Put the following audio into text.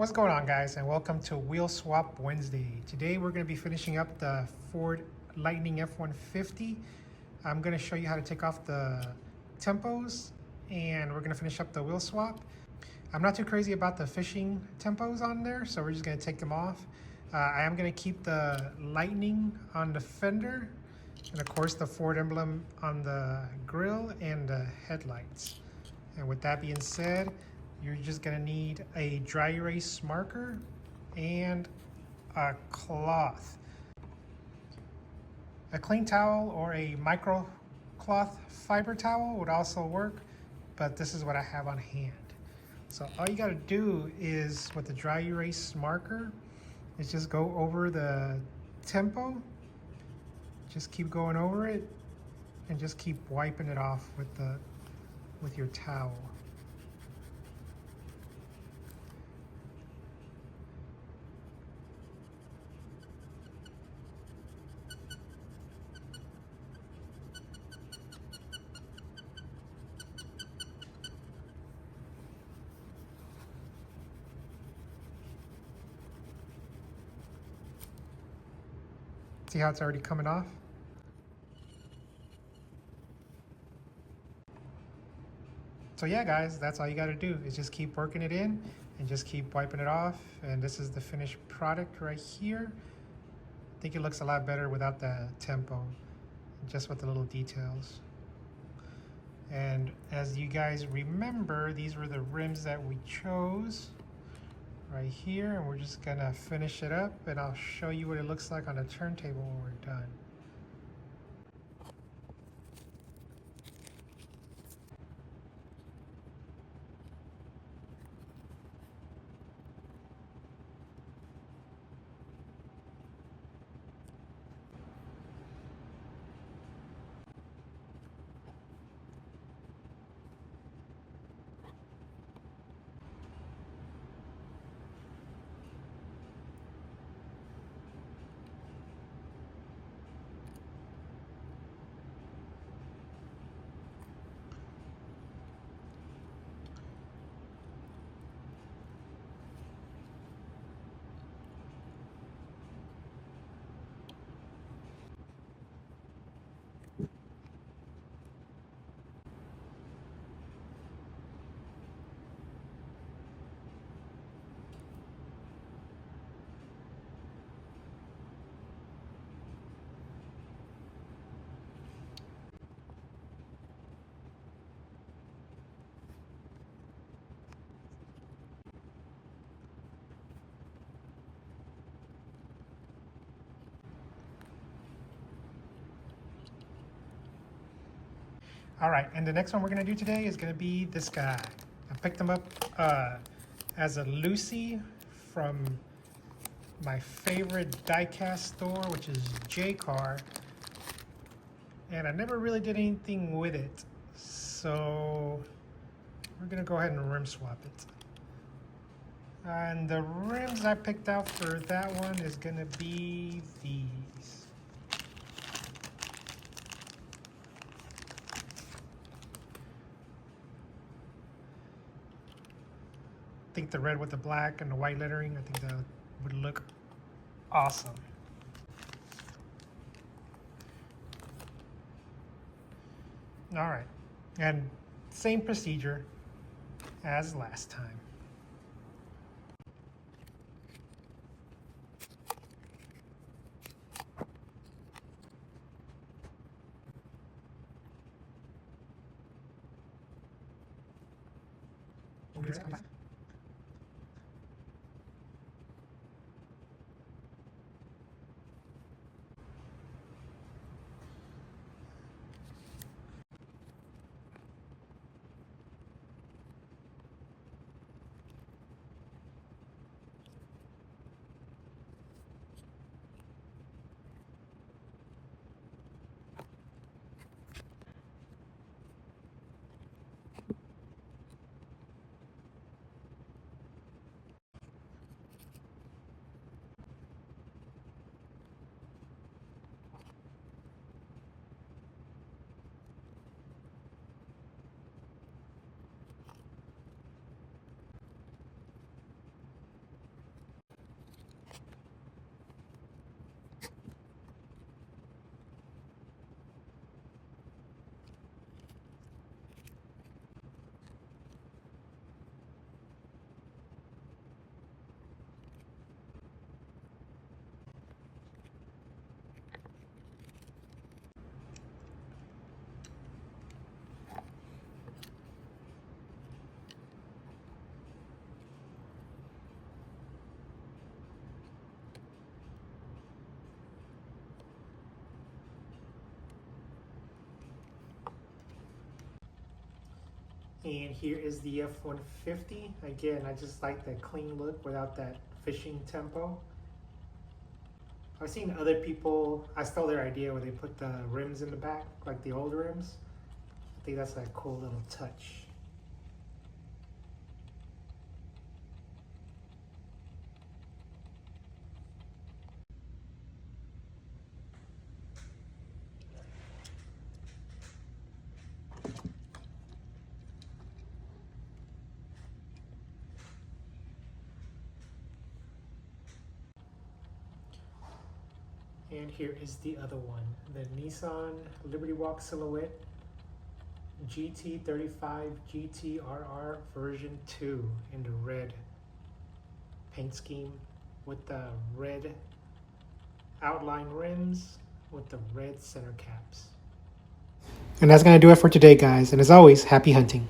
What's going on, guys, and welcome to Wheel Swap Wednesday. Today we're going to be finishing up the Ford Lightning F-150. I'm going to show you how to take off the tempos, and we're going to finish up the wheel swap. I'm not too crazy about the fishing tempos on there, so we're just going to take them off. I am going to keep the Lightning on the fender, and of course the Ford emblem on the grille and the headlights. And with that being said, you're just gonna need a dry erase marker and a cloth. A clean towel or a micro cloth fiber towel would also work, but this is what I have on hand. So all you gotta do is, with the dry erase marker, is just go over the tempo, just keep going over it, and just keep wiping it off with your towel. See how it's already coming off? So yeah, guys, that's all you got to do is just keep working it in and just keep wiping it off. And this is the finished product right here. I think it looks a lot better without the tempo, just with the little details. And as you guys remember, these were the rims that we chose right here, and we're just gonna finish it up, and I'll show you what it looks like on the turntable when we're done. All right, and the next one we're gonna do today is gonna be this guy. I picked him up as a Lucy from my favorite diecast store, which is Jaycar. And I never really did anything with it. So we're gonna go ahead and rim swap it. And the rims I picked out for that one is gonna be these. I think the red with the black and the white lettering, I think that would look awesome. All right, and same procedure as last time. And here is the F-150. Again, I just like the clean look without that fishing tempo. I've seen other people, I stole their idea where they put the rims in the back, like the old rims. I think that's a cool little touch. And here is the other one, the Nissan Liberty Walk Silhouette GT35 GTRR version 2 in the red paint scheme with the red outline rims with the red center caps. And that's going to do it for today, guys. And as always, happy hunting.